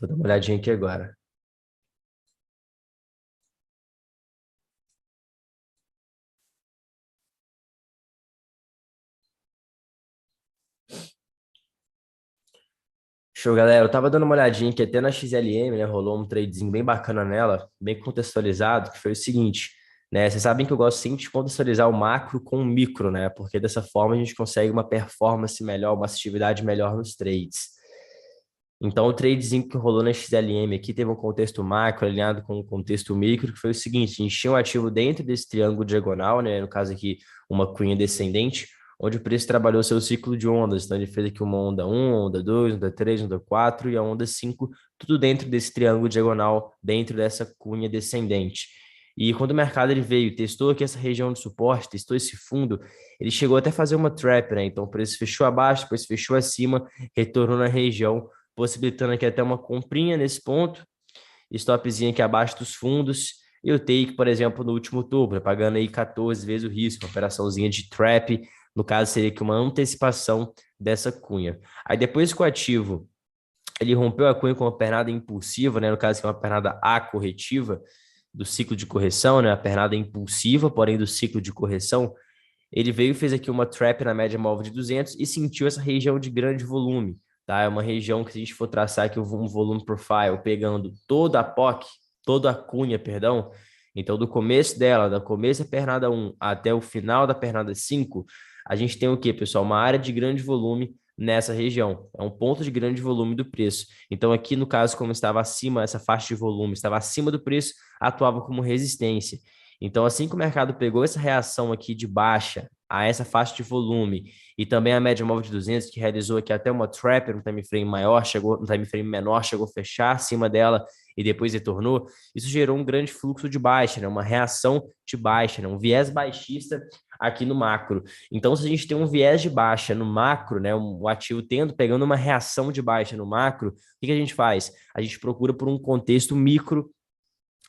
Vou dar uma olhadinha aqui agora. Show, galera. Eu tava dando uma olhadinha aqui até na XLM, né? Rolou um tradezinho bem bacana nela, bem contextualizado, que foi o seguinte, né? Vocês sabem que eu gosto sempre de contextualizar o macro com o micro, né? Porque dessa forma a gente consegue uma performance melhor, uma assertividade melhor nos trades. Então, o tradezinho que rolou na XLM aqui teve um contexto macro alinhado com o contexto micro, que foi o seguinte: a gente tinha um ativo dentro desse triângulo diagonal, né? No caso aqui, uma cunha descendente, onde o preço trabalhou seu ciclo de ondas. Então, ele fez aqui uma onda 1, onda 2, onda 3, onda 4 e a onda 5, tudo dentro desse triângulo diagonal, dentro dessa cunha descendente. E quando o mercado ele veio, testou aqui essa região de suporte, testou esse fundo, ele chegou até a fazer uma trap, né? Então, o preço fechou abaixo, depois fechou acima, retornou na região, possibilitando aqui até uma comprinha nesse ponto, stopzinho aqui abaixo dos fundos, e o take, por exemplo, no último topo, né, pagando aí 14 vezes o risco, uma operaçãozinha de trap, no caso seria aqui uma antecipação dessa cunha. Aí depois que o ativo ele rompeu a cunha com uma pernada impulsiva, né, no caso que é uma pernada acorretiva do ciclo de correção, né, a pernada impulsiva, porém do ciclo de correção, ele veio e fez aqui uma trap na média móvel de 200 e sentiu essa região de grande volume, tá? É uma região que, se a gente for traçar aqui um volume profile, pegando toda a POC, toda a cunha, perdão, então do começo dela, do começo da pernada 1 até o final da pernada 5, a gente tem o quê, pessoal? Uma área de grande volume nessa região. É um ponto de grande volume do preço. Então, aqui no caso, como estava acima, essa faixa de volume estava acima do preço, atuava como resistência. Então, assim que o mercado pegou essa reação aqui de baixa a essa faixa de volume e também a média móvel de 200, que realizou aqui até uma trap no time frame maior, chegou no time frame menor, chegou a fechar acima dela e depois retornou, isso gerou um grande fluxo de baixa, né? Uma reação de baixa, né? Um viés baixista aqui no macro. Então, se a gente tem um viés de baixa no macro, né? Um ativo pegando uma reação de baixa no macro, o que a gente faz? A gente procura por um contexto micro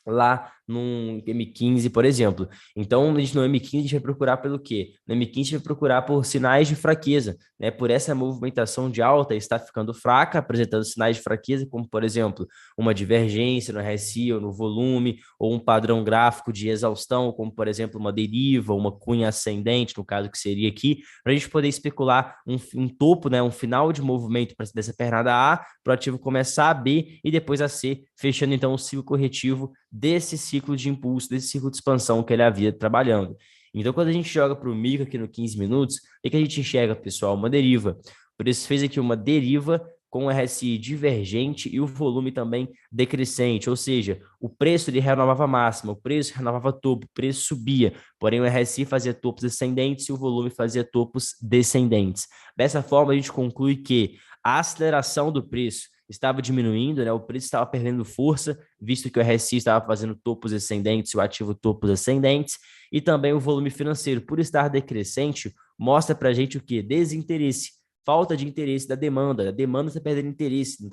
lá no M15, por exemplo. Então, a gente no M15 a gente vai procurar pelo quê? No M15 a gente vai procurar por sinais de fraqueza, né? Por essa movimentação de alta está ficando fraca, apresentando sinais de fraqueza, como por exemplo, uma divergência no RSI ou no volume, ou um padrão gráfico de exaustão, como por exemplo, uma deriva, uma cunha ascendente, no caso que seria aqui, para a gente poder especular um topo, né? Um final de movimento dessa pernada A, para o ativo começar a B e depois a C, fechando então o ciclo corretivo desse ciclo de impulso, desse ciclo de expansão que ele havia trabalhando. Então, quando a gente joga para o micro aqui no 15 minutos, o que a gente enxerga, pessoal? Uma deriva. Por isso, fez aqui uma deriva com o RSI divergente e o volume também decrescente, ou seja, o preço ele renovava máxima, o preço renovava topo, o preço subia, porém o RSI fazia topos ascendentes e o volume fazia topos descendentes. Dessa forma, a gente conclui que a aceleração do preço estava diminuindo, né? O preço estava perdendo força, visto que o RSI estava fazendo topos ascendentes e o ativo topos ascendentes, e também o volume financeiro, por estar decrescente, mostra para a gente o que? Desinteresse, falta de interesse da demanda. A demanda está perdendo interesse, não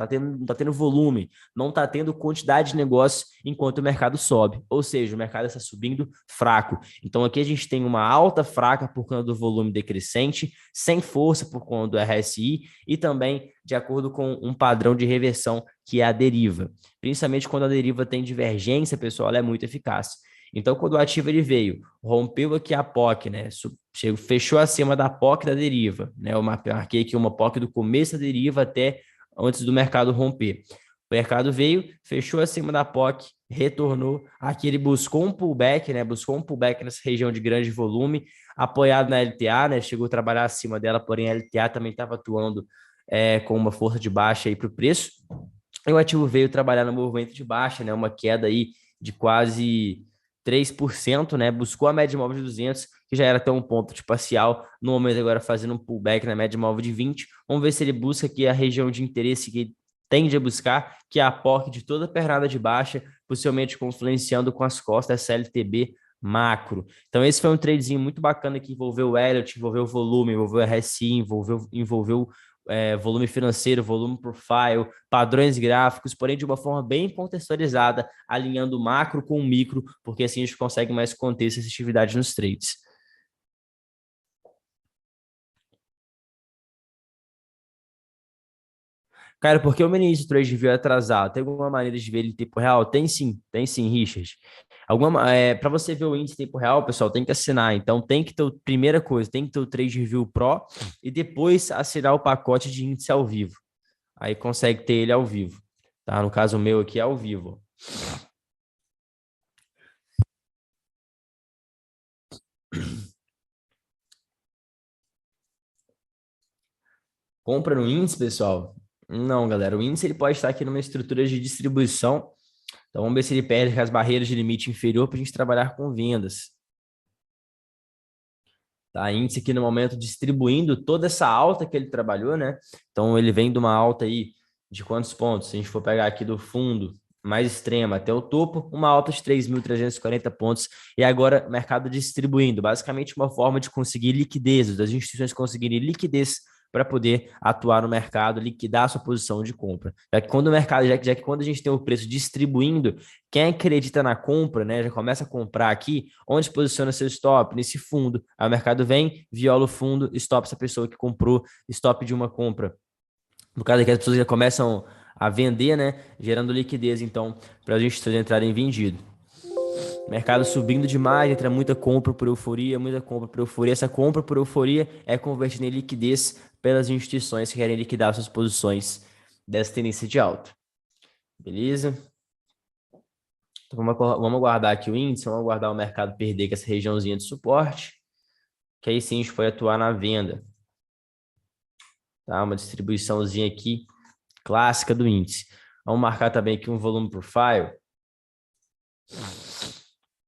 tá tendo volume, não está tendo quantidade de negócio enquanto o mercado sobe. Ou seja, o mercado está subindo fraco. Então aqui a gente tem uma alta fraca por conta do volume decrescente, sem força por conta do RSI e também de acordo com um padrão de reversão que é a deriva. Principalmente quando a deriva tem divergência, pessoal, ela é muito eficaz. Então, quando o ativo ele veio, rompeu aqui a POC, né? Fechou acima da POC da deriva, né? Eu marquei aqui uma POC do começo da deriva até antes do mercado romper. O mercado veio, fechou acima da POC, retornou. Aqui ele buscou um pullback, né? Buscou um pullback nessa região de grande volume, apoiado na LTA, né? Chegou a trabalhar acima dela, porém a LTA também estava atuando com uma força de baixa aí para o preço. E o ativo veio trabalhar no movimento de baixa, né? Uma queda aí de quase 3%, né? Buscou a média móvel de 200, que já era até um ponto de parcial. No momento agora fazendo um pullback na média móvel de 20. Vamos ver se ele busca aqui a região de interesse que tende a buscar, que é a POC de toda a pernada de baixa, possivelmente confluenciando com as costas SLTB macro. Então esse foi um tradezinho muito bacana que envolveu o Elliott, envolveu o volume, envolveu o RSI, envolveu volume financeiro, volume profile, padrões gráficos, porém de uma forma bem contextualizada, alinhando o macro com o micro, porque assim a gente consegue mais contexto e assestividade nos trades. Cara, por que o meu início do trade view é atrasado? Tem alguma maneira de ver ele em tempo real? Tem sim, Richard. Para você ver o índice em tempo real, pessoal, tem que assinar. Então, tem que ter, primeira coisa, tem que ter o Trade View Pro e depois assinar o pacote de índice ao vivo. Aí consegue ter ele ao vivo, tá? No caso o meu aqui é ao vivo. Compra no índice, pessoal? Não, galera. O índice ele pode estar aqui numa estrutura de distribuição. Então vamos ver se ele perde as barreiras de limite inferior para a gente trabalhar com vendas. Tá? Índice aqui no momento distribuindo toda essa alta que ele trabalhou, né? Então ele vem de uma alta aí de quantos pontos? Se a gente for pegar aqui do fundo mais extrema até o topo, uma alta de 3.340 pontos. E agora mercado distribuindo, basicamente uma forma de conseguir liquidez, das instituições conseguirem liquidez para poder atuar no mercado, liquidar a sua posição de compra. Já que quando o mercado, já que quando a gente tem o preço distribuindo, quem acredita na compra, né, já começa a comprar aqui, onde posiciona seu stop? Nesse fundo. Aí o mercado vem, viola o fundo, stop essa pessoa que comprou, stop de uma compra. No caso aqui, as pessoas já começam a vender, né, gerando liquidez, então, para as instituições entrarem vendido. Mercado subindo demais, entra muita compra por euforia, muita compra por euforia. Essa compra por euforia é convertida em liquidez pelas instituições que querem liquidar suas posições dessa tendência de alta. Beleza? Então, vamos guardar aqui o índice, vamos aguardar o mercado perder com essa regiãozinha de suporte, que aí sim a gente foi atuar na venda. Tá? Uma distribuiçãozinha aqui clássica do índice. Vamos marcar também aqui um volume profile.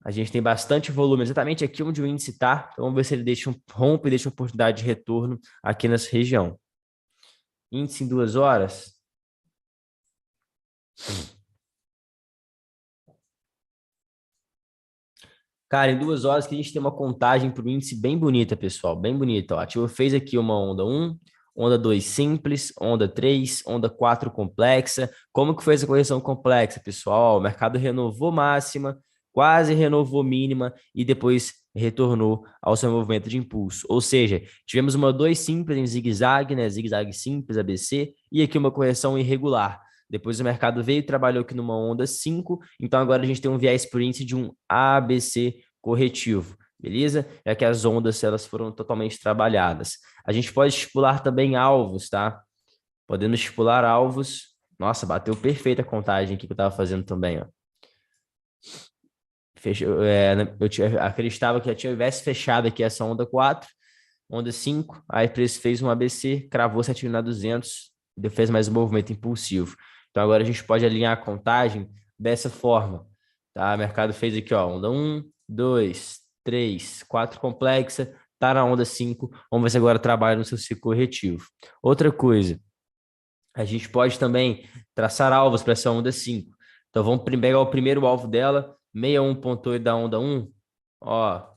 A gente tem bastante volume exatamente aqui onde o índice está. Então, vamos ver se ele rompe e deixa uma oportunidade de retorno aqui nessa região. Índice em 2 horas. Cara, em 2 horas que a gente tem uma contagem para o índice bem bonita, pessoal. Bem bonita. Ó. A Ativo fez aqui uma onda 1, onda 2 simples, onda 3, onda 4 complexa. Como que foi essa correção complexa, pessoal? O mercado renovou máxima, quase renovou mínima e depois retornou ao seu movimento de impulso. Ou seja, tivemos uma 2 simples em zigue-zague, né? Zigue-zague simples, ABC, e aqui uma correção irregular. Depois o mercado veio e trabalhou aqui numa onda 5, então agora a gente tem um viés por índice de um ABC corretivo, beleza? Já que as ondas elas foram totalmente trabalhadas. A gente pode estipular também alvos, tá? Podendo estipular alvos. Nossa, bateu perfeita a contagem aqui que eu estava fazendo também, ó. Eu acreditava que já tivesse fechado aqui essa onda 4, onda 5, aí o preço fez um ABC, cravou 7.200, fez mais um movimento impulsivo. Então agora a gente pode alinhar a contagem dessa forma, tá? O mercado fez aqui, ó, onda 1, 2, 3, 4 complexa, tá na onda 5, vamos ver se agora trabalha no seu ciclo corretivo. Outra coisa, a gente pode também traçar alvos para essa onda 5. Então vamos pegar o primeiro alvo dela, 61,8 da onda 1, ó,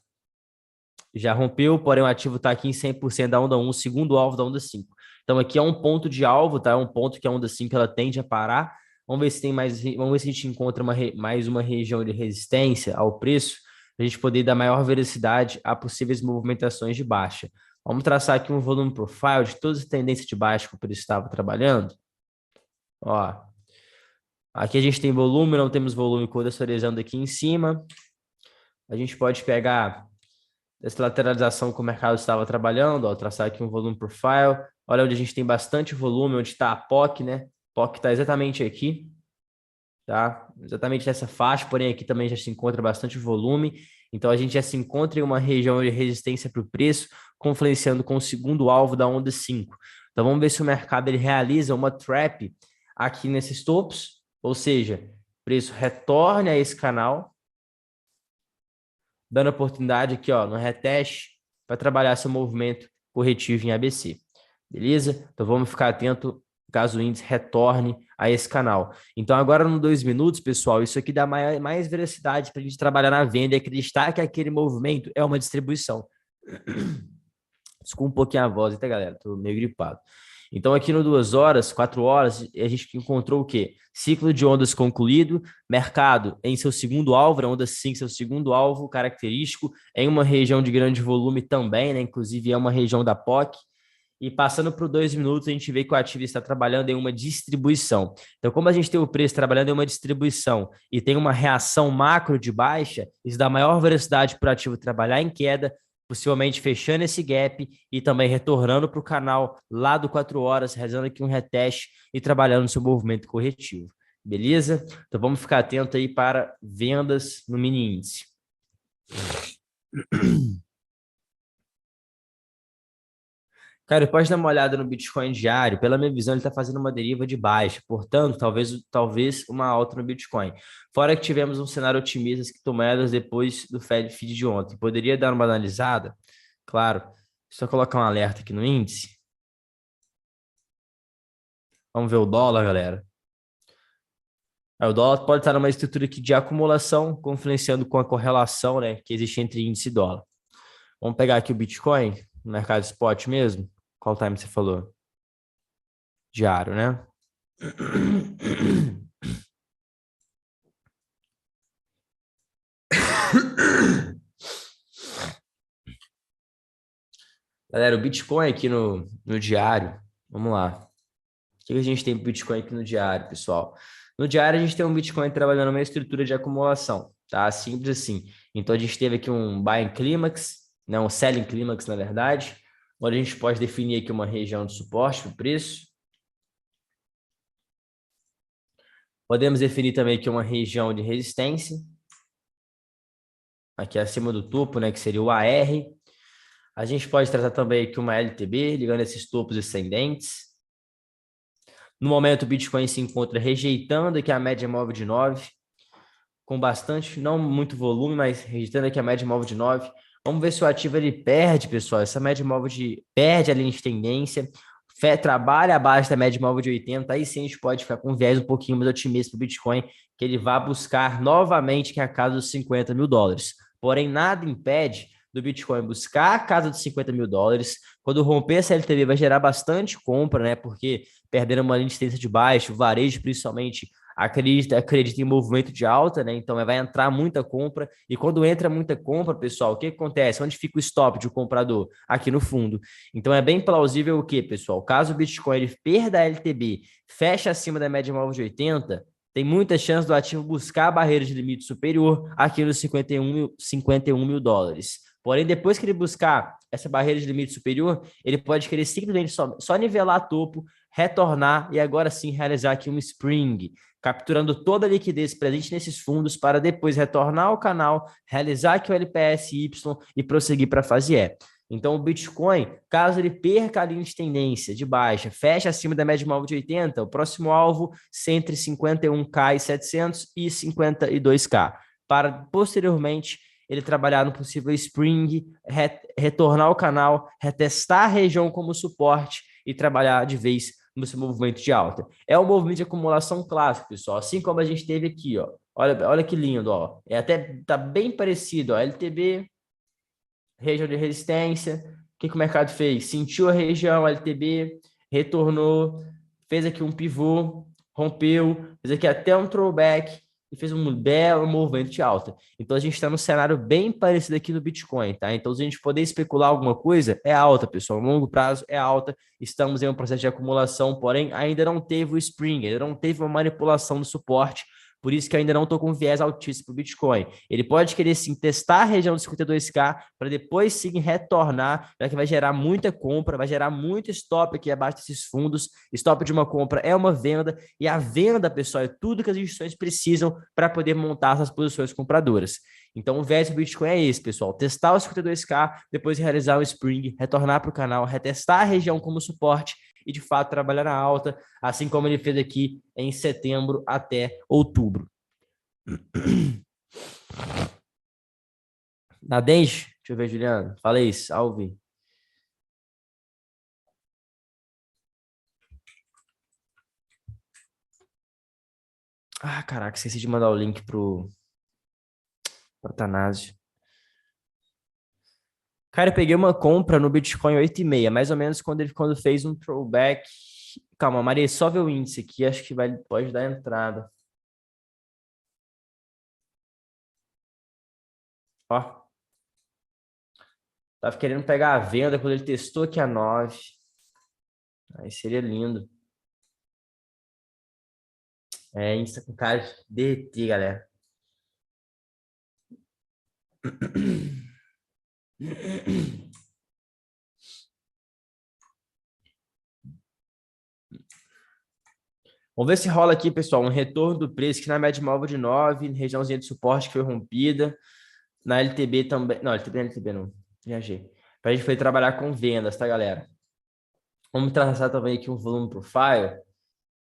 já rompeu, porém o ativo está aqui em 100% da onda 1, segundo alvo da onda 5. Então aqui é um ponto de alvo, tá? É um ponto que a onda 5 ela tende a parar. Vamos ver se tem mais, vamos ver se a gente encontra mais uma região de resistência ao preço, para a gente poder dar maior velocidade a possíveis movimentações de baixa. Vamos traçar aqui um volume profile de todas as tendências de baixa que o preço estava trabalhando. Ó, aqui a gente tem volume, não temos volume contextualizando aqui em cima. A gente pode pegar essa lateralização que o mercado estava trabalhando, ó, traçar aqui um volume profile. Olha onde a gente tem bastante volume, onde está a POC, né? POC está exatamente aqui, tá? Exatamente nessa faixa, porém aqui também já se encontra bastante volume. Então a gente já se encontra em uma região de resistência para o preço, confluenciando com o segundo alvo da onda 5. Então vamos ver se o mercado ele realiza uma trap aqui nesses topos, ou seja, o preço retorne a esse canal, dando oportunidade aqui, ó, no reteste para trabalhar seu movimento corretivo em ABC. Beleza? Então vamos ficar atento caso o índice retorne a esse canal. Então agora no 2 minutos, pessoal, isso aqui dá mais velocidade para a gente trabalhar na venda e acreditar que aquele movimento é uma distribuição. Desculpa um pouquinho a voz, tá, galera? Tô meio gripado. Então, aqui no 2 horas, 4 horas, a gente encontrou o quê? Ciclo de ondas concluído, mercado em seu segundo alvo, a onda 5, seu segundo alvo característico, em uma região de grande volume também, né? Inclusive é uma região da POC. E passando por 2 minutos, a gente vê que o ativo está trabalhando em uma distribuição. Então, como a gente tem o preço trabalhando em uma distribuição e tem uma reação macro de baixa, isso dá maior velocidade para o ativo trabalhar em queda, possivelmente fechando esse gap e também retornando para o canal lá do 4 horas, realizando aqui um reteste e trabalhando no seu movimento corretivo. Beleza? Então vamos ficar atento aí para vendas no mini índice. Cara, pode dar uma olhada no Bitcoin diário. Pela minha visão, ele está fazendo uma deriva de baixa. Portanto, talvez uma alta no Bitcoin. Fora que tivemos um cenário otimista das criptomoedas depois do Fed Feed de ontem. Poderia dar uma analisada? Claro. Só colocar um alerta aqui no índice. Vamos ver o dólar, galera. O dólar pode estar numa estrutura aqui de acumulação, confluenciando com a correlação, né, que existe entre índice e dólar. Vamos pegar aqui o Bitcoin, no mercado spot mesmo. Qual time você falou? Diário, né? Galera, o Bitcoin aqui no diário, vamos lá. O que a gente tem para o Bitcoin aqui no diário, pessoal? No diário, a gente tem um Bitcoin trabalhando uma estrutura de acumulação, tá? Simples assim. Então, a gente teve aqui um buying clímax, né? Um selling clímax, na verdade, onde a gente pode definir aqui uma região de suporte para o preço. Podemos definir também aqui uma região de resistência, aqui acima do topo, né? Que seria o AR. A gente pode tratar também aqui uma LTB, ligando esses topos ascendentes. No momento, o Bitcoin se encontra rejeitando aqui a média móvel de 9, com bastante, não muito volume, mas rejeitando aqui a média móvel de 9. Vamos ver se o ativo ele perde, pessoal. Essa média móvel perde a linha de tendência, trabalha abaixo da média móvel de 80. Aí sim a gente pode ficar com um viés um pouquinho mais otimista para o Bitcoin, que ele vá buscar novamente que é a casa dos 50 mil dólares. Porém, nada impede do Bitcoin buscar a casa dos 50 mil dólares. Quando romper essa LTV, vai gerar bastante compra, né? Porque perdendo uma linha de tendência de baixo, o varejo principalmente acredita em movimento de alta, né? Então vai entrar muita compra. E quando entra muita compra, pessoal, o que acontece? Onde fica o stop de um comprador? Aqui no fundo. Então é bem plausível o que, pessoal? Caso o Bitcoin ele perda a LTB, feche acima da média móvel de 80, tem muita chance do ativo buscar a barreira de limite superior aqui nos 51 mil dólares. Porém, depois que ele buscar essa barreira de limite superior, ele pode querer simplesmente só nivelar topo, retornar e agora sim realizar aqui um spring, capturando toda a liquidez presente nesses fundos para depois retornar ao canal, realizar aqui o LPSY e prosseguir para a fase E. Então, o Bitcoin, caso ele perca a linha de tendência de baixa, feche acima da média móvel de 80, o próximo alvo entre 51K e 700 e 52K, para posteriormente ele trabalhar no possível spring, retornar ao canal, retestar a região como suporte e trabalhar de vez no seu movimento de alta. É um movimento de acumulação clássico, pessoal, assim como a gente teve aqui, ó. Olha que lindo, ó. Tá bem parecido, ó. LTB, região de resistência. O que o mercado fez? Sentiu a região, LTB, retornou, fez aqui um pivô, rompeu, fez aqui até um throwback e fez um belo movimento de alta. Então a gente está num cenário bem parecido aqui no Bitcoin, tá? Então, se a gente poder especular alguma coisa, é alta, pessoal. No longo prazo é alta. Estamos em um processo de acumulação, porém ainda não teve o spring, ainda não teve uma manipulação do suporte. Por isso que eu ainda não estou com viés altíssimo para o Bitcoin. Ele pode querer sim testar a região de 52K para depois sim retornar, já que vai gerar muita compra, vai gerar muito stop aqui abaixo desses fundos. Stop de uma compra é uma venda, e a venda, pessoal, é tudo que as instituições precisam para poder montar essas posições compradoras. Então, o viés do Bitcoin é esse, pessoal. Testar os 52K, depois realizar o spring, retornar para o canal, retestar a região como suporte e, de fato, trabalhar na alta, assim como ele fez aqui em setembro até outubro. Nadege? Deixa eu ver, Juliano. Fala aí, salve. Ah, caraca, esqueci de mandar o link pro Tanásio. Cara, eu peguei uma compra no Bitcoin 8,5, mais ou menos quando fez um throwback. Calma, Maria, só ver o índice aqui, acho que pode dar entrada. Ó, tava querendo pegar a venda quando ele testou aqui a 9. Aí seria lindo. É, Insta com cara de derreter, galera. Vamos ver se rola aqui, pessoal, um retorno do preço que na média móvel de 9, regiãozinha de suporte que foi rompida. Na LTB também. Não, LTB, LTB não. Viajei. Pra gente foi trabalhar com vendas, tá, galera? Vamos traçar também aqui um volume profile.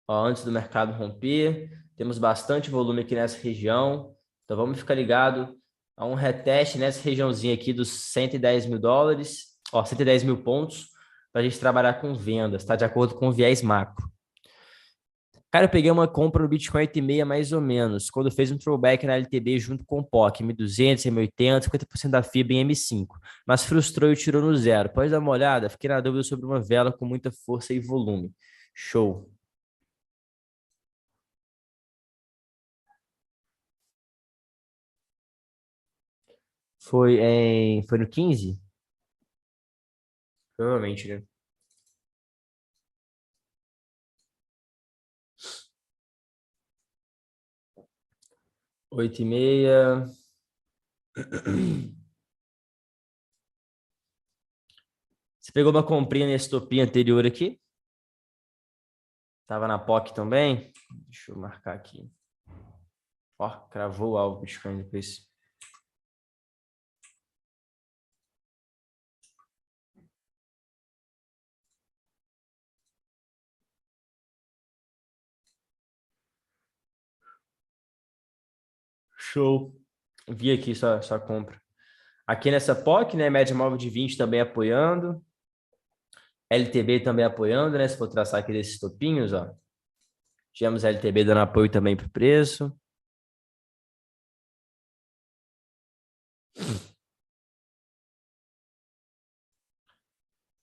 Ó, antes do mercado romper. Temos bastante volume aqui nessa região. Então vamos ficar ligado a um reteste nessa regiãozinha aqui dos 110 mil dólares. Ó, 110 mil pontos. Para a gente trabalhar com vendas, tá? De acordo com o viés macro. Cara, eu peguei uma compra no Bitcoin 8,6 mais ou menos, quando fez um throwback na LTB junto com o POC, M200, M80, 50% da FIBA em M5, mas frustrou e tirou no zero. Pode dar uma olhada? Fiquei na dúvida sobre uma vela com muita força e volume. Show. Foi no 15? Provavelmente, né? 8,6. Você pegou uma comprinha nesse topinho anterior aqui? Tava na POC também? Deixa eu marcar aqui. Ó, cravou o alvo Bitcoin depois. Show. Vi aqui sua compra. Aqui nessa POC, né? Média móvel de 20 também apoiando. LTB também apoiando, né? Se for traçar aqui desses topinhos, ó. Tivemos LTB dando apoio também para o preço.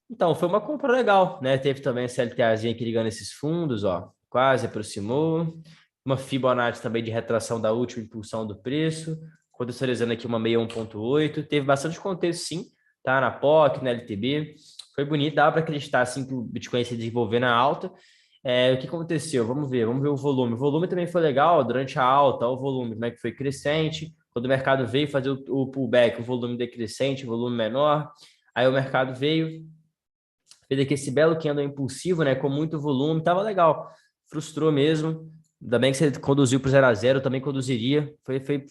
Então, foi uma compra legal, né? Teve também essa LTAzinha aqui ligando esses fundos, ó. Quase aproximou. Uma Fibonacci também de retração da última impulsão do preço. Contextualizando aqui uma 61,8. Teve bastante contexto, sim, tá? Na POC, na LTB. Foi bonito, dava para acreditar, assim, que o Bitcoin se desenvolver na alta. O que aconteceu? Vamos ver o volume. O volume também foi legal durante a alta, o volume, como é que foi crescente. Quando o mercado veio fazer o pullback, o volume decrescente, o volume menor. Aí o mercado veio, fez aqui esse belo candle impulsivo, né? Com muito volume, tava legal. Frustrou mesmo. Ainda bem que você conduziu para o 0 a 0, também conduziria.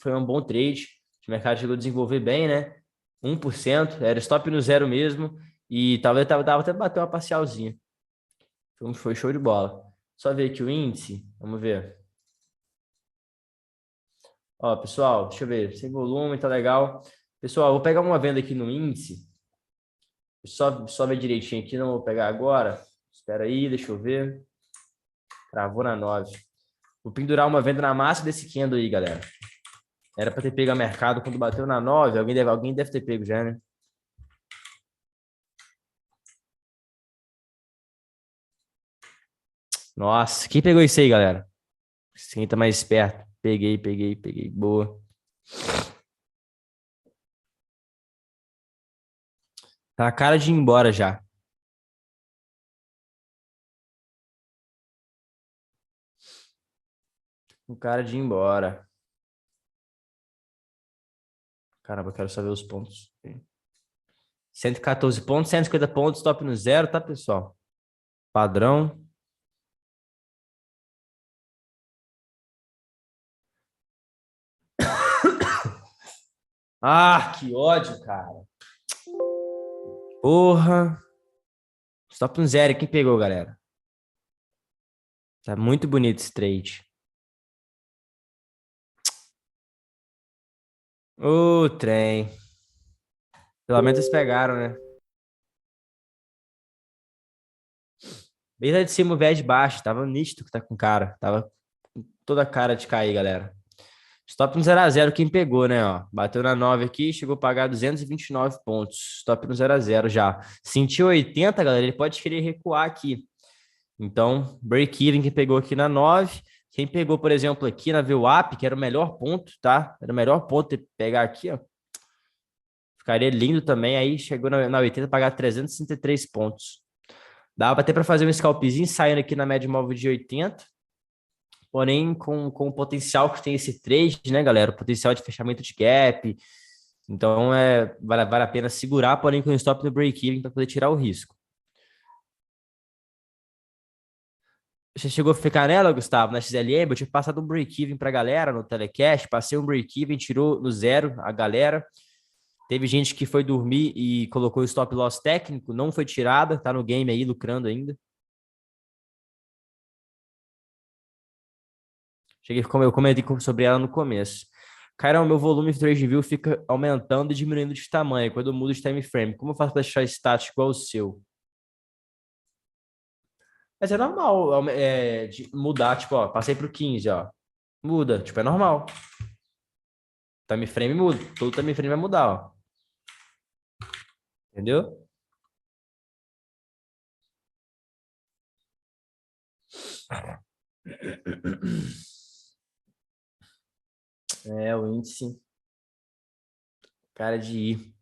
Foi um bom trade. O mercado chegou a desenvolver bem, né? 1%, era stop no zero mesmo. E talvez dava até bater uma parcialzinha. Foi show de bola. Só ver aqui o índice. Vamos ver. Ó, pessoal, deixa eu ver. Sem volume, tá legal. Pessoal, vou pegar uma venda aqui no índice. Só ver direitinho aqui, não vou pegar agora. Espera aí, deixa eu ver. Travou na 9. Vou pendurar uma venda na massa desse candle aí, galera. Era para ter pego a mercado quando bateu na 9. Alguém deve ter pego já, né? Nossa, quem pegou isso aí, galera? Quem tá mais esperto? Peguei. Boa. Tá a cara de ir embora já. O cara de ir embora. Caramba, eu quero saber os pontos. 114 pontos, 150 pontos, top no zero, tá, pessoal? Padrão. Ah, que ódio, cara. Porra. Stop no zero. Quem pegou, galera? Tá muito bonito esse trade. Ô, trem. Pelo menos eles pegaram, né? Bem lá de cima, o viés de baixo. Tava nítido que tá com cara. Tava com toda a cara de cair, galera. Stop no 0 a 0 quem pegou, né? Ó, bateu na 9 aqui, chegou a pagar 229 pontos. Stop no 0 a 0 já. Sentiu 80, galera, ele pode querer recuar aqui. Então, break-even que pegou aqui na 9. Quem pegou, por exemplo, aqui na VWAP, que era o melhor ponto, tá? Era o melhor ponto de pegar aqui, ó. Ficaria lindo também. Aí chegou na 80, pagar 363 pontos. Dava até para fazer um scalpzinho saindo aqui na média móvel de 80, porém com o potencial que tem esse trade, né, galera? O potencial de fechamento de gap. Então, vale a pena segurar, porém com o stop no break-even para poder tirar o risco. Você chegou a ficar nela, Gustavo, na XLM? Eu tinha passado um break-even para a galera no telecast, passei um break-even, tirou no zero a galera. Teve gente que foi dormir e colocou o stop loss técnico, não foi tirada, tá no game aí, lucrando ainda. Cheguei, como eu comentei sobre ela no começo. Cara, o meu volume de trade view fica aumentando e diminuindo de tamanho quando eu mudo de time frame. Como eu faço para deixar estático igual o seu? Mas é normal de mudar, tipo, ó, passei pro 15, ó. Muda, tipo, é normal. Time frame muda, todo time frame vai mudar, ó. Entendeu? É, o índice, cara de ir.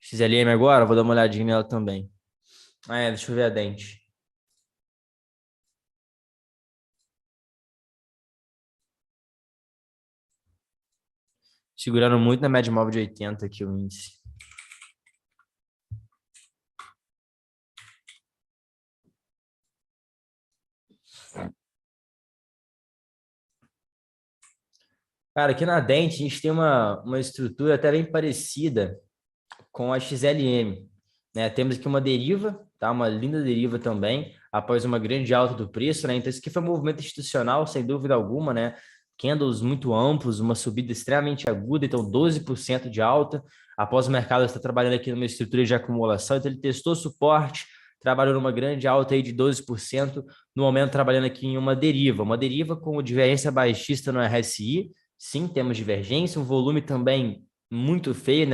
XLM agora, vou dar uma olhadinha nela também. Ah, deixa eu ver a dente. Segurando muito na média móvel de 80 aqui o índice. Cara, aqui na Dente a gente tem uma estrutura até bem parecida com a XLM, né? Temos aqui uma deriva, tá? Uma linda deriva também, após uma grande alta do preço, né? Então isso aqui foi um movimento institucional, sem dúvida alguma, né? Candles muito amplos, uma subida extremamente aguda, então 12% de alta, após o mercado estar trabalhando aqui numa estrutura de acumulação, então ele testou suporte, trabalhou numa grande alta aí de 12%, no momento trabalhando aqui em uma deriva com divergência baixista no RSI, sim, temos divergência, um volume também muito feio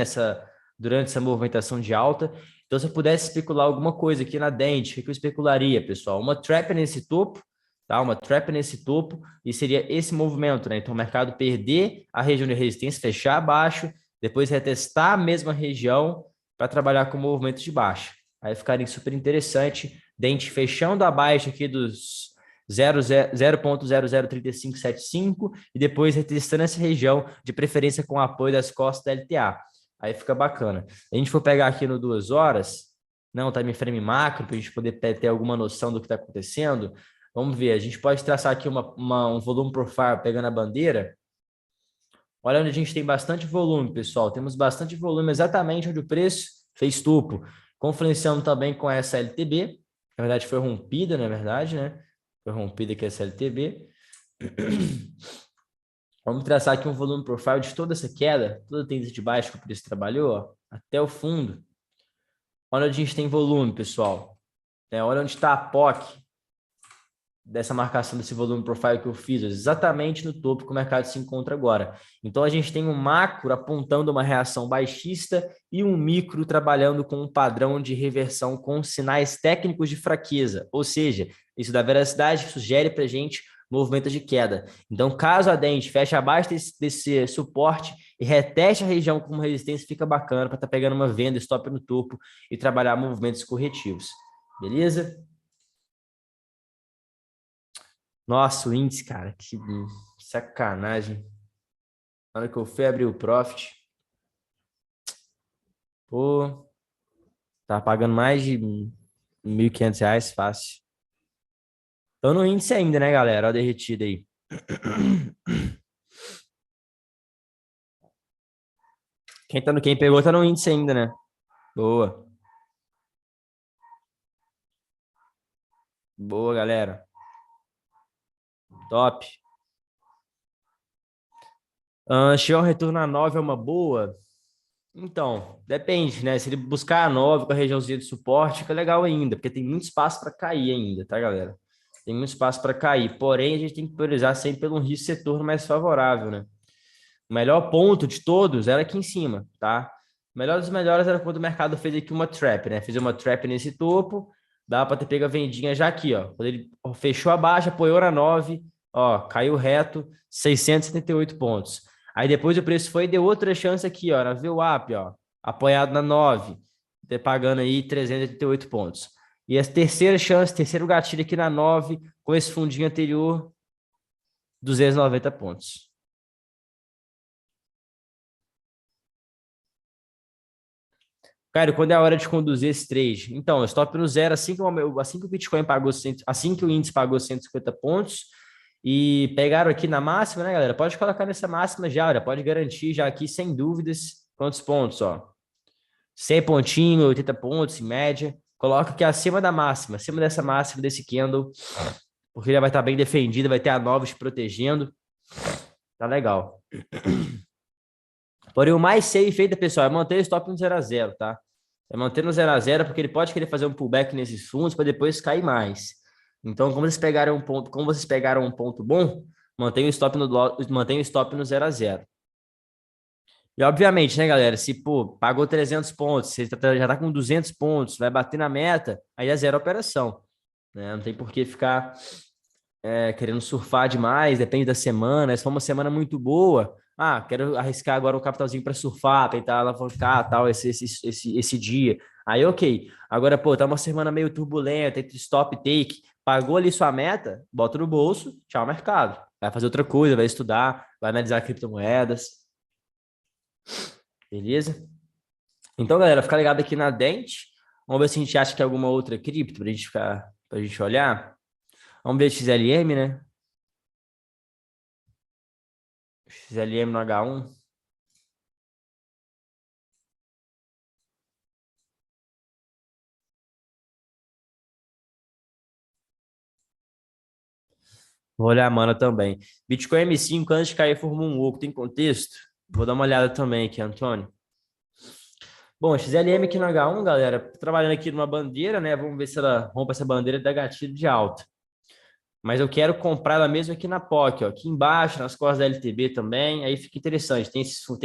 durante essa movimentação de alta. Então, se eu pudesse especular alguma coisa aqui na Dente, o que eu especularia, pessoal? Uma trap nesse topo, tá? Uma trap nesse topo, e seria esse movimento, né? Então, o mercado perder a região de resistência, fechar abaixo, depois retestar a mesma região para trabalhar com movimento de baixa. Aí ficaria super interessante. Dente fechando abaixo aqui dos 0.003575 e depois retestando essa região, de preferência com apoio das costas da LTA. Aí fica bacana. A gente for pegar aqui no 2 horas, não, time frame macro, para a gente poder ter alguma noção do que está acontecendo. Vamos ver, a gente pode traçar aqui um volume profile pegando a bandeira. Olha onde a gente tem bastante volume, pessoal. Temos bastante volume exatamente onde o preço fez topo. Confluenciando também com essa LTB. Na verdade, foi rompida, na verdade, né? Foi rompida aqui essa LTB. Vamos traçar aqui um volume profile de toda essa queda, toda a tendência de baixo que o preço trabalhou, ó, até o fundo. Olha onde a gente tem volume, pessoal. Olha onde está a POC dessa marcação desse volume profile que eu fiz, exatamente no topo que o mercado se encontra agora. Então, a gente tem um macro apontando uma reação baixista e um micro trabalhando com um padrão de reversão com sinais técnicos de fraqueza. Ou seja, isso dá veracidade, sugere para a gente movimento de queda. Então, caso a Dente feche abaixo desse suporte e reteste a região como resistência, fica bacana para estar pegando uma venda, stop no topo e trabalhar movimentos corretivos. Beleza? Nossa, o índice, cara, que sacanagem. Na hora que eu fui abrir o Profit, pô, tá pagando mais de R$ 1.500 fácil. Tô no índice ainda, né, galera? Ó, derretido aí. Quem pegou tá no índice ainda, né? Boa. Boa, galera. Top. Chegar um retorno a 9 é uma boa? Então, depende, né? Se ele buscar a 9 com a regiãozinha de suporte, fica legal ainda, porque tem muito espaço para cair ainda, tá, galera? Tem muito espaço para cair. Porém, a gente tem que priorizar sempre pelo risco setor mais favorável, né? O melhor ponto de todos era aqui em cima, tá? O melhor dos melhores era quando o mercado fez aqui uma trap, né? Fez uma trap nesse topo, dá para ter pego a vendinha já aqui, ó. Quando ele fechou a baixa, apoiou na 9, ó, caiu reto, 678 pontos. Aí depois o preço foi e deu outra chance aqui, ó, na VWAP, ó, apoiado na 9, pagando aí 388 pontos. E a terceira chance, terceiro gatilho aqui na 9, com esse fundinho anterior, 290 pontos. Cara, quando é a hora de conduzir esse trade? Então, stop no zero, assim que o Bitcoin pagou, assim que o índice pagou 150 pontos, e pegaram aqui na máxima, né, galera? Pode colocar nessa máxima já pode garantir já aqui, sem dúvidas, quantos pontos, ó. 100 pontinhos, 80 pontos em média. Coloca aqui acima da máxima, acima dessa máxima, desse candle, porque ele vai estar bem defendido, vai ter a 9 te protegendo. Tá legal. Porém, o mais safe ainda, pessoal, é manter o stop no 0 a 0, tá? É manter no 0 a 0, porque ele pode querer fazer um pullback nesses fundos para depois cair mais. Então, como vocês pegaram um ponto bom, mantenha o stop no 0 a 0. E obviamente, né, galera, se pô, pagou 300 pontos, você já tá com 200 pontos, vai bater na meta, aí é zero a operação, né? Não tem por que ficar querendo surfar demais, depende da semana. Se for uma semana muito boa, quero arriscar agora um capitalzinho para surfar, tentar alavancar tal, esse dia. Aí, ok. Agora, pô, tá uma semana meio turbulenta, entre stop e take, pagou ali sua meta, bota no bolso, tchau, mercado. Vai fazer outra coisa, vai estudar, vai analisar criptomoedas. Beleza? Então, galera, fica ligado aqui na Dente. Vamos ver se a gente acha que é alguma outra cripto pra gente olhar. Vamos ver XLM, né? XLM no H1. Vou olhar a mana também. Bitcoin M5 antes de cair formou um oco. Tem contexto? Vou dar uma olhada também aqui, Antônio. Bom, XLM aqui no H1, galera, trabalhando aqui numa bandeira, né? Vamos ver se ela rompe essa bandeira e dá gatilho de alta. Mas eu quero comprar ela mesmo aqui na POC, ó, aqui embaixo, nas costas da LTB também. Aí fica interessante. Tem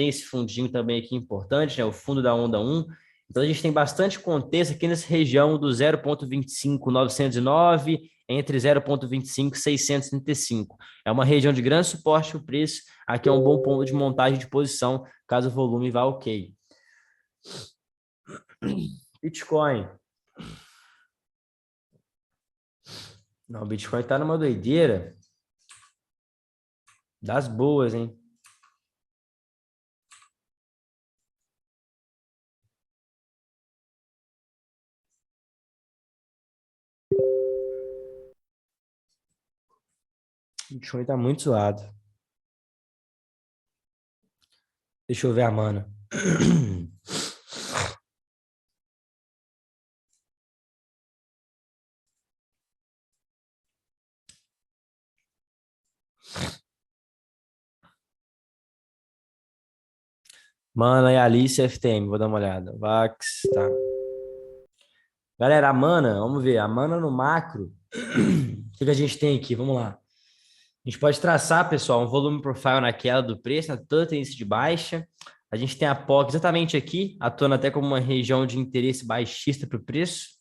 esse fundinho também aqui importante, né? O fundo da onda 1. Então a gente tem bastante contexto aqui nessa região do 0,25,909 entre 0,25 e 635. É uma região de grande suporte para o preço. Aqui é um bom ponto de montagem de posição, caso o volume vá ok. Bitcoin. Não, o Bitcoin tá numa doideira das boas, hein? O Bitcoin tá muito zoado. Deixa eu ver a mana. Mana e Alice FTM, vou dar uma olhada. Vax, tá. Galera, a mana, vamos ver. A mana no macro. O que a gente tem aqui? Vamos lá. A gente pode traçar, pessoal, um volume profile na queda do preço, na toda tendência de baixa. A gente tem a POC exatamente aqui, atuando até como uma região de interesse baixista para o preço.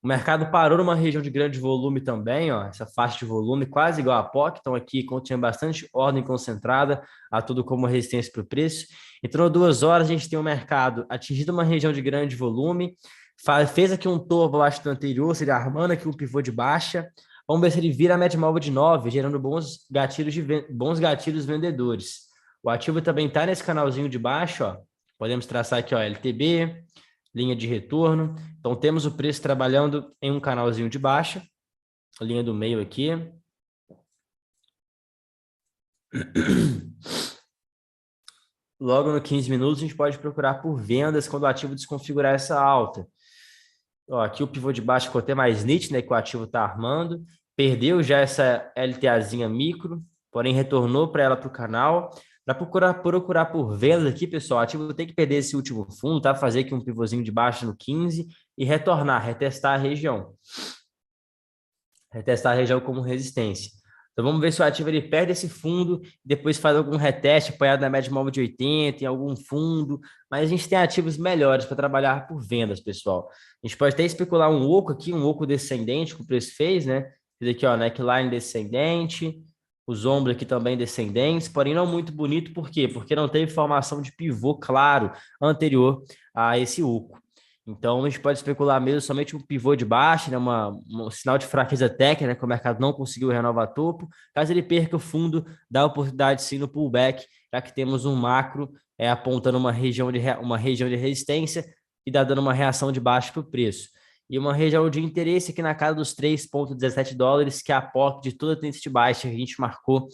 O mercado parou numa região de grande volume também, ó, essa faixa de volume quase igual a POC, então aqui continha bastante ordem concentrada, atuando como resistência para o preço. Então, 2 horas, a gente tem o mercado atingindo uma região de grande volume, fez aqui um topo abaixo do anterior, seria armando aqui um pivô de baixa. Vamos ver se ele vira a média móvel de 9, gerando bons gatilhos vendedores. O ativo também está nesse canalzinho de baixo, ó. Podemos traçar aqui, ó, LTB, linha de retorno. Então, temos o preço trabalhando em um canalzinho de baixa, a linha do meio aqui. Logo no 15 minutos, a gente pode procurar por vendas quando o ativo desconfigurar essa alta. Ó, aqui o pivô de baixo ficou até mais nítido, né, que o ativo está armando. Perdeu já essa LTAzinha micro, porém retornou para ela para o canal. Para procurar por vendas aqui, pessoal, o ativo tem que perder esse último fundo, tá? Fazer aqui um pivôzinho de baixo no 15 e retornar, retestar a região. Retestar a região como resistência. Então vamos ver se o ativo ele perde esse fundo, depois faz algum reteste apoiado na média móvel de 80 em algum fundo, mas a gente tem ativos melhores para trabalhar por vendas, pessoal. A gente pode até especular um oco aqui, um oco descendente que o preço fez, né? Fiz aqui, ó, neckline descendente, Os ombros aqui também descendentes, porém não muito bonito, por quê? Porque não teve formação de pivô claro anterior a esse oco. Então a gente pode especular mesmo somente um pivô de baixa, né? Um sinal de fraqueza técnica, né? Que o mercado não conseguiu renovar topo. Caso ele perca o fundo, dá oportunidade sim no pullback, já que temos um macro apontando uma região de resistência e dá dando uma reação de baixo para o preço. E uma região de interesse aqui na casa dos 3,17 dólares, que é a POC de toda a tendência de baixa que a gente marcou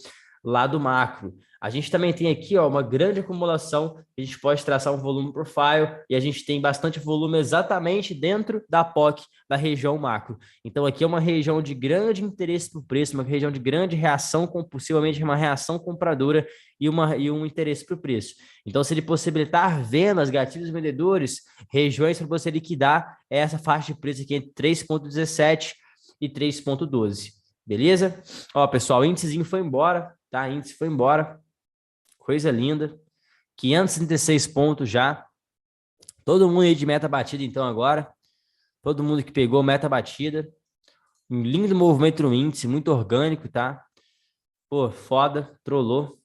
lá do macro. A gente também tem aqui ó, uma grande acumulação, a gente pode traçar um volume profile e a gente tem bastante volume exatamente dentro da POC da região macro. Então aqui é uma região de grande interesse para o preço, uma região de grande reação, possivelmente uma reação compradora e um interesse para o preço. Então, se ele possibilitar vendas, gatilhos vendedores, regiões para você liquidar, é essa faixa de preço aqui entre 3,17 e 3,12. Beleza? Ó, pessoal, o índicezinho foi embora, tá? O índice foi embora. Coisa linda. 536 pontos já. Todo mundo aí de meta batida, então, agora. Todo mundo que pegou meta batida. Um lindo movimento no índice, muito orgânico, tá? Pô, foda, trollou.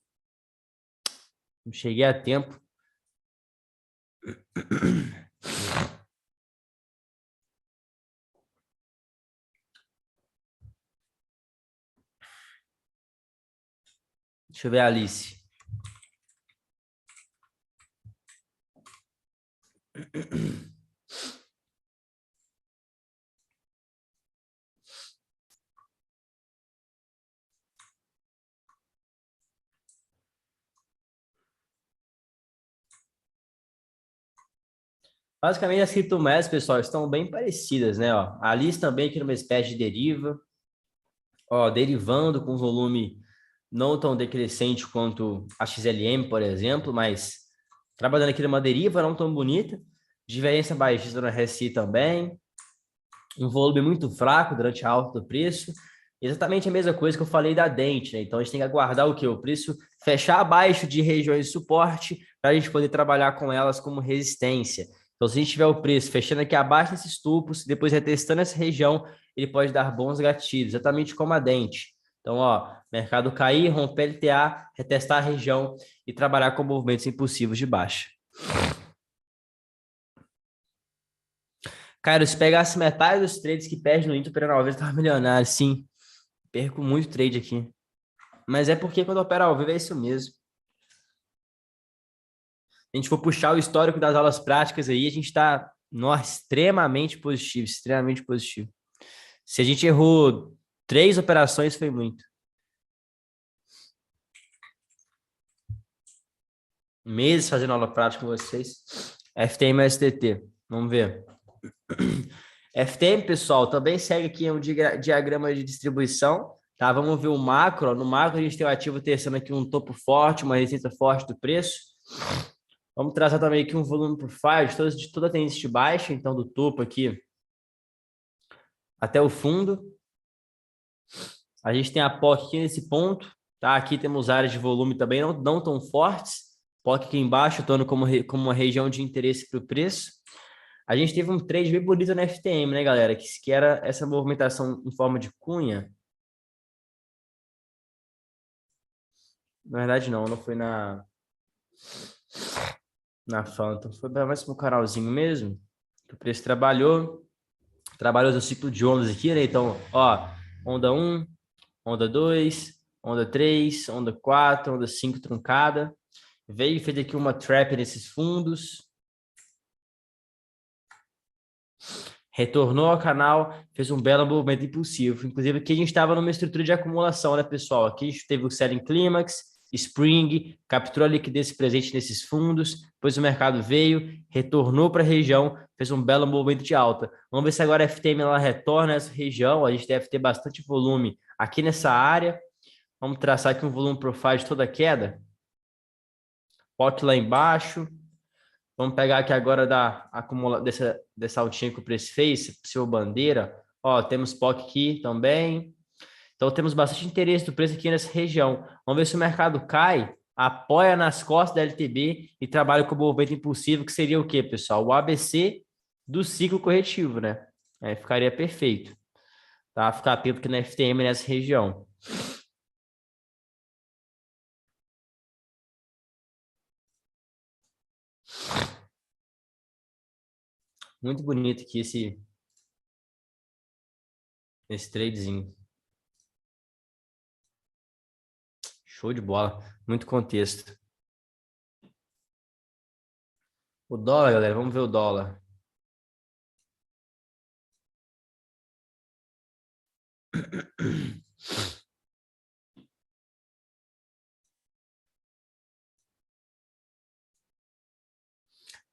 Não cheguei a tempo. Deixa eu ver a Alice. Basicamente, as criptomoedas, pessoal, estão bem parecidas, né? Ó, a Alice também aqui numa espécie de deriva, ó, derivando com volume não tão decrescente quanto a XLM, por exemplo, mas trabalhando aqui numa deriva não tão bonita, divergência baixista no RSI também, um volume muito fraco durante a alta do preço, exatamente a mesma coisa que eu falei da Dente, né? Então a gente tem que aguardar o quê? O preço fechar abaixo de regiões de suporte para a gente poder trabalhar com elas como resistência. Então, se a gente tiver o preço fechando aqui abaixo desses topos, depois retestando essa região, ele pode dar bons gatilhos, exatamente como a Dente. Então, ó, mercado cair, romper LTA, retestar a região e trabalhar com movimentos impulsivos de baixa. Cara, se pegasse metade dos trades que perde no Inter opera ao vivo, tava milionário, sim. Perco muito trade aqui. Mas é porque quando opera ao vivo é isso mesmo. Se a gente for puxar o histórico das aulas práticas aí, a gente tá, nossa, extremamente positivo, extremamente positivo. Se a gente errou 3 operações, foi muito. Meses fazendo aula prática com vocês. FTM e STT. Vamos ver. FTM, pessoal, também segue aqui um diagrama de distribuição, tá? Vamos ver o macro. No macro, a gente tem o ativo testando aqui um topo forte, uma resistência forte do preço. Vamos traçar também aqui um volume profile de toda a tendência de baixa, então do topo aqui até o fundo. A gente tem a POC aqui nesse ponto, tá? Aqui temos áreas de volume também não tão fortes. POC aqui embaixo, tornando como uma região de interesse para o preço. A gente teve um trade bem bonito na FTM, né, galera? Que era essa movimentação em forma de cunha. Na verdade, não foi na Phantom. Foi mais para o canalzinho mesmo. Que o preço trabalhou o ciclo de ondas aqui, né? Então, ó, onda 1, onda 2, onda 3, onda 4, onda 5 truncada. Veio e fez aqui uma trap nesses fundos. Retornou ao canal, fez um belo movimento impulsivo. Inclusive, aqui a gente estava numa estrutura de acumulação, né, pessoal? Aqui a gente teve o selling clímax, Spring, capturou a liquidez presente nesses fundos, depois o mercado veio, retornou para a região, fez um belo movimento de alta. Vamos ver se agora a FTM ela retorna a essa região, a gente deve ter bastante volume aqui nessa área. Vamos traçar aqui um volume profile de toda a queda. POC lá embaixo. Vamos pegar aqui agora dessa altinha que o preço fez, seu bandeira. Ó, temos POC aqui também. Então, temos bastante interesse do preço aqui nessa região. Vamos ver se o mercado cai, apoia nas costas da LTB e trabalha com o movimento impulsivo, que seria o quê, pessoal? O ABC do ciclo corretivo, né? Aí ficaria perfeito. Tá? Ficar atento aqui na FTM nessa região. Muito bonito aqui esse tradezinho. Show de bola. Muito contexto. O dólar, galera, vamos ver o dólar.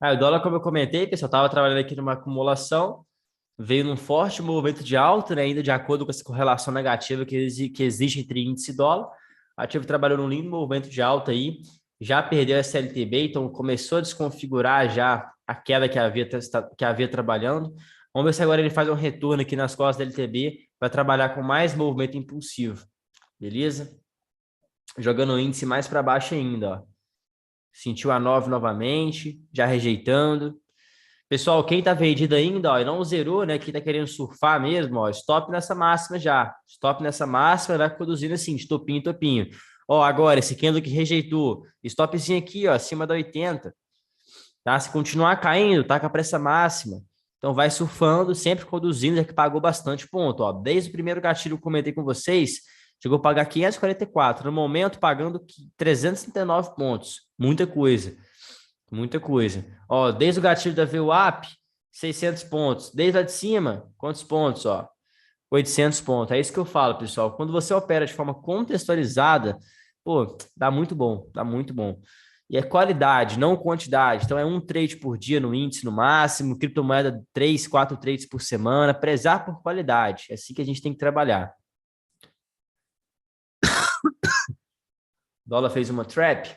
O dólar, como eu comentei, pessoal, estava trabalhando aqui numa acumulação, veio num forte movimento de alta, né, ainda de acordo com essa correlação negativa que existe entre índice e dólar. O ativo trabalhou num lindo movimento de alta aí, já perdeu a SLTB, então começou a desconfigurar já a queda que havia trabalhando. Vamos ver se agora ele faz um retorno aqui nas costas da LTB para trabalhar com mais movimento impulsivo, beleza? Jogando o índice mais para baixo ainda, ó. Sentiu a 9 novamente, já rejeitando. Pessoal, quem tá vendido ainda, ó, e não zerou, né? Quem tá querendo surfar mesmo, ó, stop nessa máxima já. Stop nessa máxima, vai produzindo assim, de topinho em topinho. Ó, agora, esse candle que rejeitou, stopzinho aqui, ó, acima da 80, tá? Se continuar caindo, tá com a pressa máxima. Então vai surfando, sempre conduzindo, já que pagou bastante ponto, ó. Desde o primeiro gatilho que eu comentei com vocês, chegou a pagar 544, no momento pagando 339 pontos. Muita coisa. Muita coisa. Ó, desde o gatilho da VWAP, 600 pontos. Desde lá de cima, quantos pontos, ó? 800 pontos. É isso que eu falo, pessoal. Quando você opera de forma contextualizada, pô, dá muito bom, dá muito bom. E é qualidade, não quantidade. Então é um trade por dia no índice no máximo, criptomoeda 3, 4 trades por semana, prezar por qualidade. É assim que a gente tem que trabalhar. O dólar fez uma trap.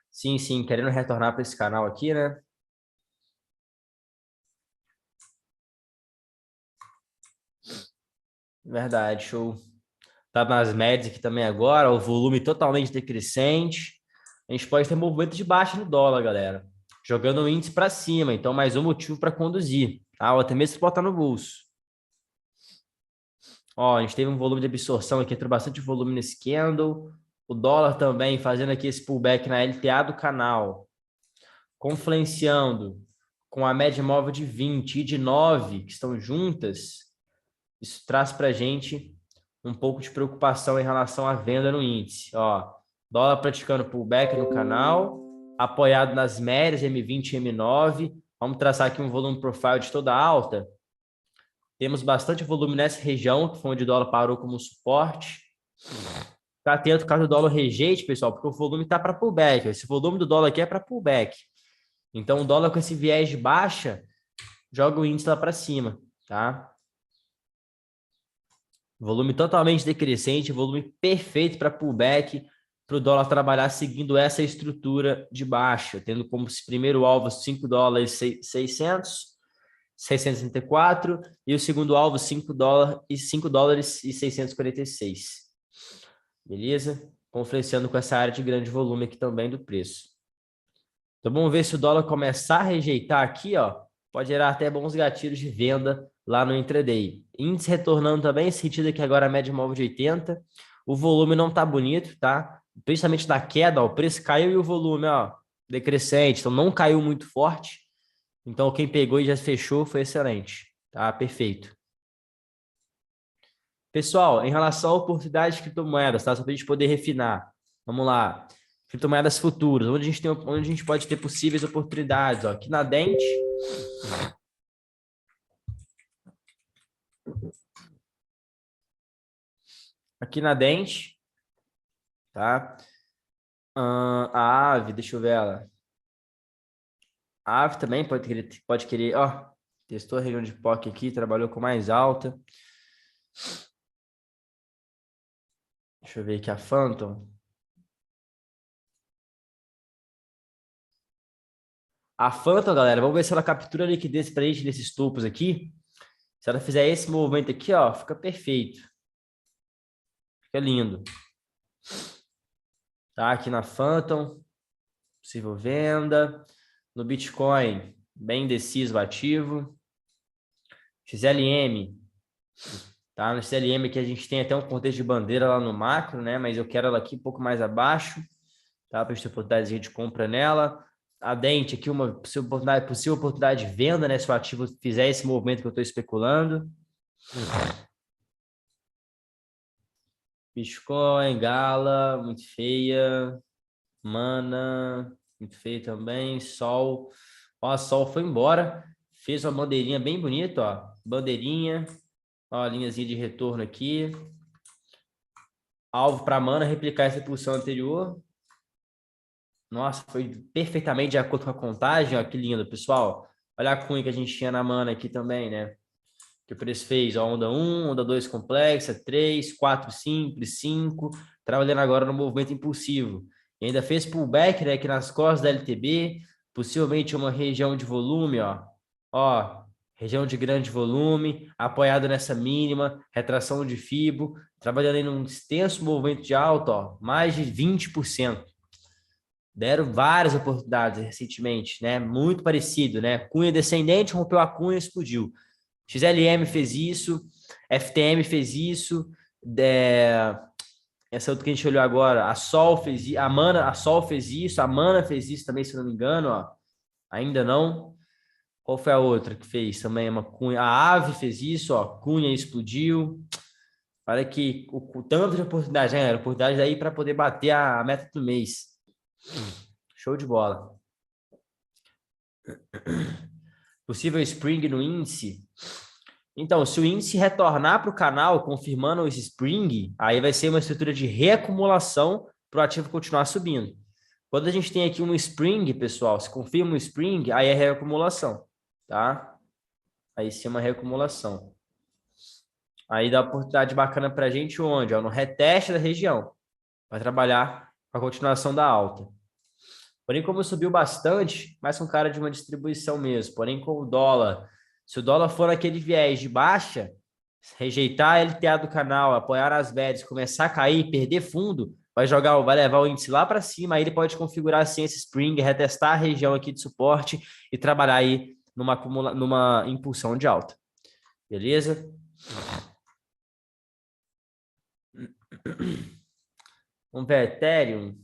Sim, sim, querendo retornar para esse canal aqui, né? Verdade, show. Tá nas médias aqui também agora, o volume totalmente decrescente. A gente pode ter movimento de baixa no dólar, galera. Jogando o índice para cima, então mais um motivo para conduzir, tá? Ou até mesmo se botar no bolso. Ó, a gente teve um volume de absorção aqui, entrou bastante volume nesse candle. O dólar também fazendo aqui esse pullback na LTA do canal, confluenciando com a média móvel de 20 e de 9 que estão juntas. Isso traz para a gente um pouco de preocupação em relação à venda no índice. Ó, dólar praticando pullback no canal, apoiado nas médias M20 e M9. Vamos traçar aqui um volume profile de toda a alta. Temos bastante volume nessa região, que foi onde o dólar parou como suporte. Ficar atento caso o dólar rejeite, pessoal, porque o volume está para pullback. Esse volume do dólar aqui é para pullback. Então, o dólar com esse viés de baixa, joga o índice lá para cima, tá? Volume totalmente decrescente, volume perfeito para pullback, para o dólar trabalhar seguindo essa estrutura de baixa, tendo como primeiro alvo 5 dólares 600, 634, e o segundo alvo 5 dólares e 5 dólares e 646. Beleza? Confluenciando com essa área de grande volume aqui também do preço. Então vamos ver se o dólar começar a rejeitar aqui, ó, pode gerar até bons gatilhos de venda lá no intraday. Índice retornando também, sentido aqui agora a média móvel de 80. O volume não tá bonito, tá? Principalmente da queda, ó, o preço caiu e o volume, ó, decrescente. Então não caiu muito forte. Então quem pegou e já fechou foi excelente, tá? Perfeito. Pessoal, em relação à oportunidade de criptomoedas, tá? Só para a gente poder refinar. Vamos lá. Criptomoedas futuras, onde a gente pode ter possíveis oportunidades, ó. Aqui na Dente. Aqui na Dente, tá? A Ave, deixa eu ver ela. A Ave também pode querer, ó, testou a região de POC aqui, trabalhou com mais alta. Deixa eu ver aqui a Phantom. A Phantom, galera, vamos ver se ela captura a liquidez pra gente nesses topos aqui. Se ela fizer esse movimento aqui, ó, fica perfeito. Fica lindo. Tá aqui na Phantom, possível venda. No Bitcoin, bem indeciso o ativo. XLM, Tá? No CLM aqui a gente tem até um contexto de bandeira lá no macro, né? Mas eu quero ela aqui um pouco mais abaixo, tá? Para a gente ter oportunidade de compra nela. A Dente aqui, uma possível oportunidade de venda, né? Se o ativo fizer esse movimento que eu estou especulando. Bitcoin, Gala, muito feia. Mana, muito feia também. Sol. Ó, a Sol foi embora. Fez uma bandeirinha bem bonita, ó. Bandeirinha. Ó, a linhazinha de retorno aqui. Alvo para Mana replicar essa impulsão anterior. Nossa, foi perfeitamente de acordo com a contagem. Ó, que lindo, pessoal. Olha a cunha que a gente tinha na Mana aqui também, né? Que o preço fez, ó, onda 1, onda 2 complexa, 3, 4 simples, 5, trabalhando agora no movimento impulsivo. E ainda fez pullback, né, aqui nas costas da LTB, possivelmente uma região de volume, ó, região de grande volume, apoiado nessa mínima, retração de FIBO, trabalhando em um extenso movimento de alta, ó, mais de 20%. Deram várias oportunidades recentemente, né? Muito parecido, né? Cunha descendente, rompeu a cunha, explodiu. XLM fez isso, FTM fez isso, essa outra que a gente olhou agora, a Sol fez isso, a Sol fez isso, a Mana fez isso também, se não me engano, ó. Ainda não. Qual foi a outra que fez também uma cunha? A Ave fez isso, ó, cunha explodiu. Olha que o tanto de oportunidade, né? Oportunidade aí para poder bater a meta do mês. Show de bola. Possível spring no índice. Então, se o índice retornar para o canal, confirmando esse spring, aí vai ser uma estrutura de reacumulação para o ativo continuar subindo. Quando a gente tem aqui um spring, pessoal, se confirma um spring, aí é reacumulação, tá? Aí sim é uma reacumulação. Aí dá oportunidade bacana para a gente onde? Ó, no reteste da região, para trabalhar com a continuação da alta. Porém, como subiu bastante, mais com cara de uma distribuição mesmo. Porém, com o dólar, se o dólar for naquele viés de baixa, rejeitar a LTA do canal, apoiar as bets, começar a cair, perder fundo, vai levar o índice lá para cima, aí ele pode configurar assim esse spring, retestar a região aqui de suporte e trabalhar aí numa impulsão de alta. Beleza? Vamos ver Ethereum.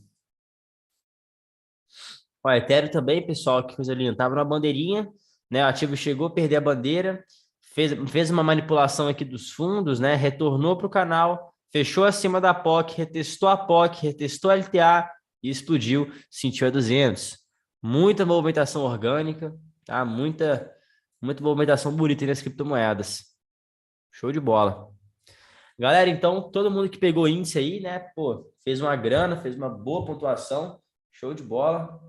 O Ethereum também, pessoal, que coisa linda. Tava na bandeirinha, né? O ativo chegou a perder a bandeira, fez uma manipulação aqui dos fundos, né? Retornou para o canal, fechou acima da POC, retestou a LTA e explodiu, sentiu a 200. Muita movimentação orgânica, tá? Muita movimentação bonita nas criptomoedas. Show de bola. Galera, então, todo mundo que pegou índice aí, né? Pô, fez uma grana, fez uma boa pontuação. Show de bola.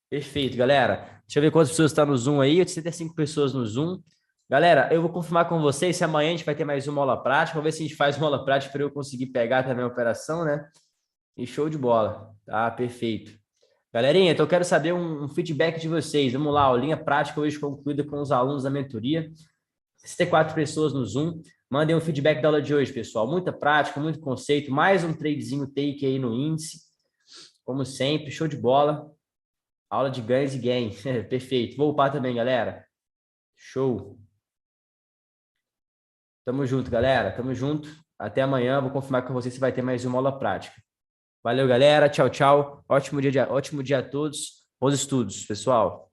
Perfeito, galera. Deixa eu ver quantas pessoas estão no Zoom aí. 85 pessoas no Zoom. Galera, eu vou confirmar com vocês se amanhã a gente vai ter mais uma aula prática. Vamos ver se a gente faz uma aula prática para eu conseguir pegar também a operação, né? E show de bola. Tá, perfeito. Galerinha, então eu quero saber um feedback de vocês. Vamos lá, aulinha prática hoje concluída com os alunos da mentoria. 64 pessoas no Zoom. Mandem um feedback da aula de hoje, pessoal. Muita prática, muito conceito. Mais um tradezinho take aí no índice. Como sempre, show de bola. Aula de ganhos e gains. Perfeito. Vou upar também, galera. Show. Tamo junto, galera. Tamo junto. Até amanhã. Vou confirmar com vocês se vai ter mais uma aula prática. Valeu, galera. Tchau, tchau. Ótimo dia a todos. Bons estudos, pessoal.